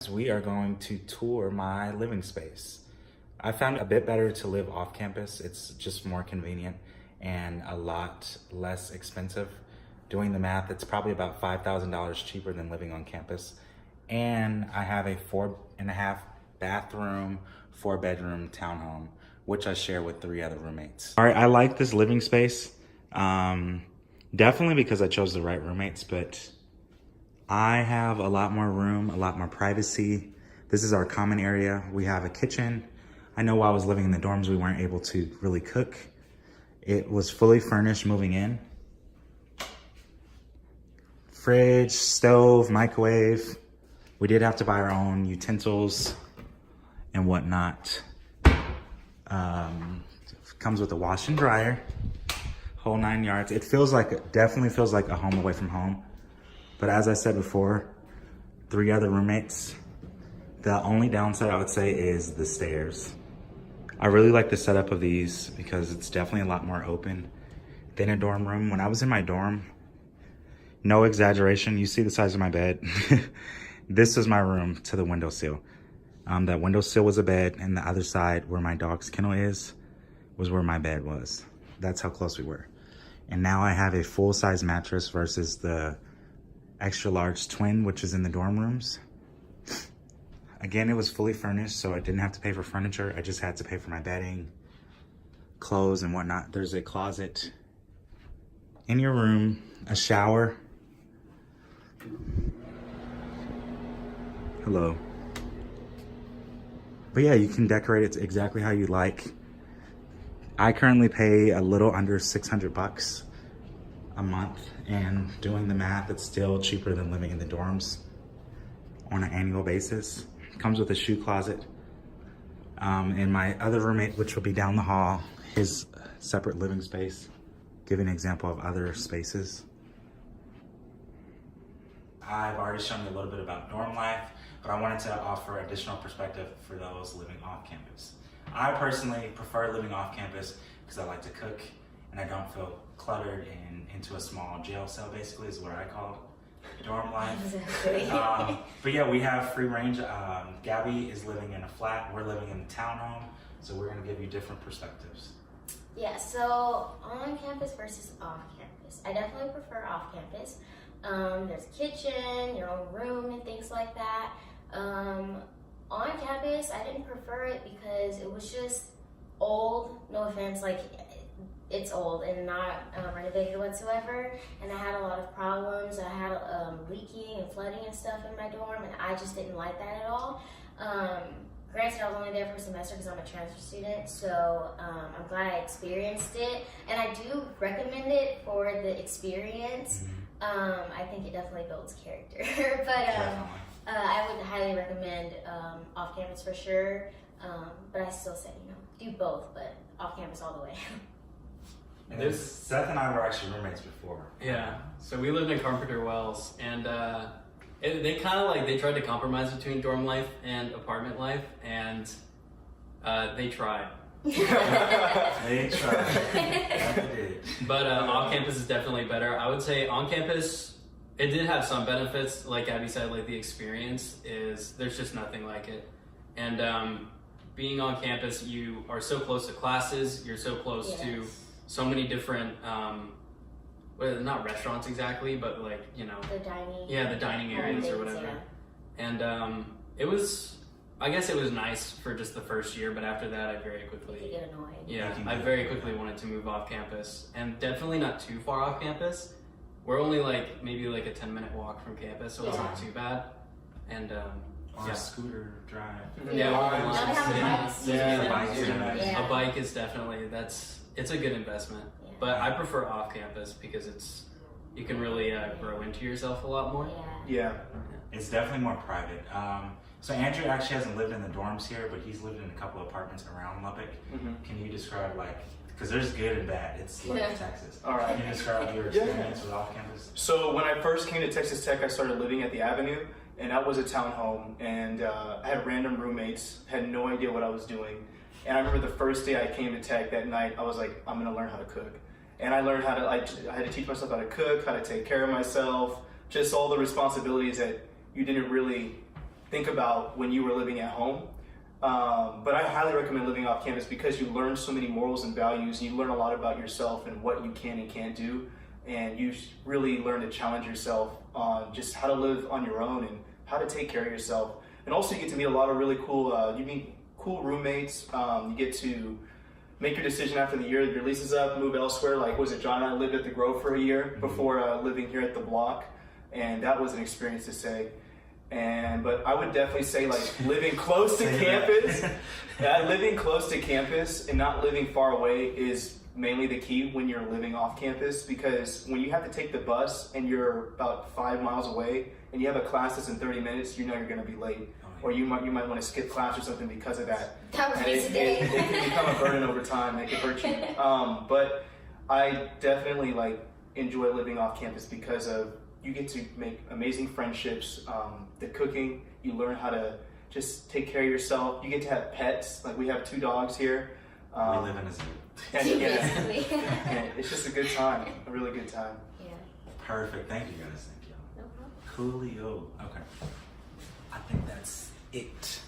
We are going to tour my living space. I found it a bit better to live off campus. It's just more convenient and a lot less expensive. Doing the math, it's probably about $5,000 cheaper than living on campus. And I have a 4.5 bathroom, 4-bedroom townhome, which I share with 3 other roommates. All right, I like this living space. Definitely because I chose the right roommates, but I have a lot more room, a lot more privacy. This is our common area. We have a kitchen. I know while I was living in the dorms, we weren't able to really cook. It was fully furnished moving in. Fridge, stove, microwave. We did have to buy our own utensils and whatnot. Comes with a wash and dryer, whole 9 yards. It definitely feels like a home away from home. But as I said before, 3 other roommates. The only downside I would say is the stairs. I really like the setup of these because it's definitely a lot more open than a dorm room. When I was in my dorm, no exaggeration, you see the size of my bed. This is my room to the windowsill. That windowsill was a bed, and the other side where my dog's kennel was where my bed was. That's how close we were. And now I have a full-size mattress versus the extra large twin, which is in the dorm rooms. Again, it was fully furnished, so I didn't have to pay for furniture. I just had to pay for my bedding, clothes, and whatnot. There's a closet in your room, a shower. Hello. But yeah, you can decorate it exactly how you like. I currently pay a little under $600 a month, and doing the math, it's still cheaper than living in the dorms on an annual basis. It comes with a shoe closet. And my other roommate, which will be down the hall, his separate living space. Give an example of other spaces. I've already shown you a little bit about dorm life, but I wanted to offer additional perspective for those living off campus. I personally prefer living off campus because I like to cook and I don't feel cluttered and into a small jail cell, basically, is what I call dorm life. Exactly. But yeah, we have free range. Gabby is living in a flat, we're living in a townhome, so we're gonna give you different perspectives. Yeah, so on campus versus off campus. I definitely prefer off campus. There's a kitchen, your own room, and things like that. On campus, I didn't prefer it because it was just old. No offense, like it's old and not renovated whatsoever. And I had a lot of problems. I had leaking and flooding and stuff in my dorm, and I just didn't like that at all. Granted, I was only there for a semester because I'm a transfer student, so I'm glad I experienced it. And I do recommend it for the experience. I think it definitely builds character. But I would highly recommend off campus for sure. But I still say, do both, but off campus all the way. And Seth and I were actually roommates before. Yeah, so we lived in Carpenter Wells, and they kind of like, they tried to compromise between dorm life and apartment life, and they tried. They tried. They did. But off campus is definitely better. I would say on campus, it did have some benefits. Like Abby said, like the experience there's just nothing like it. And being on campus, you are so close to classes. You're so close to so many different, well, not restaurants exactly, but like, the dining. Yeah, the dining areas or whatever. Yeah. And I guess it was nice for just the first year, but after that, I very quickly. You get annoyed. Yeah, I very quickly wanted to move off campus, and definitely not too far off campus. We're only maybe a 10-minute walk from campus, so it's not too bad. And or a scooter drive. A bike is definitely it's a good investment. Yeah. But I prefer off campus because you can really grow into yourself a lot more. Yeah. It's definitely more private. So Andrew actually hasn't lived in the dorms here, but he's lived in a couple of apartments around Lubbock. Can you describe because there's good and bad. It's like Texas. All right. Can you describe your experience with off campus? So when I first came to Texas Tech, I started living at the Avenue, and that was a townhome, and I had random roommates, had no idea what I was doing. And I remember the first day I came to Tech that night, I was like, I'm gonna learn how to cook. And I learned I had to teach myself how to cook, how to take care of myself, just all the responsibilities that you didn't really think about when you were living at home. But I highly recommend living off campus because you learn so many morals and values. And you learn a lot about yourself and what you can and can't do. And you really learn to challenge yourself on just how to live on your own and how to take care of yourself. And also you get to meet a lot of really cool, you meet cool roommates. You get to make your decision after the year your lease is up, move elsewhere. Like, was it John and I lived at the Grove for a year before living here at the Bloc, and that was an experience to say. But I would definitely say, like, living close to campus, living close to campus and not living far away is mainly the key when you're living off campus, because when you have to take the bus and you're about 5 miles away and you have a class that's in 30 minutes, you know you're going to be late. Or you might want to skip class or something because of that. That would be it can become a burden over time. It can hurt you. But I definitely enjoy living off campus because of you get to make amazing friendships. The cooking, you learn how to just take care of yourself. You get to have pets. Like, we have 2 dogs here. We live in a zoo. And it's just a good time, a really good time. Yeah. Perfect. Thank you guys. Thank you. No problem. Coolio. Okay. I think that's it.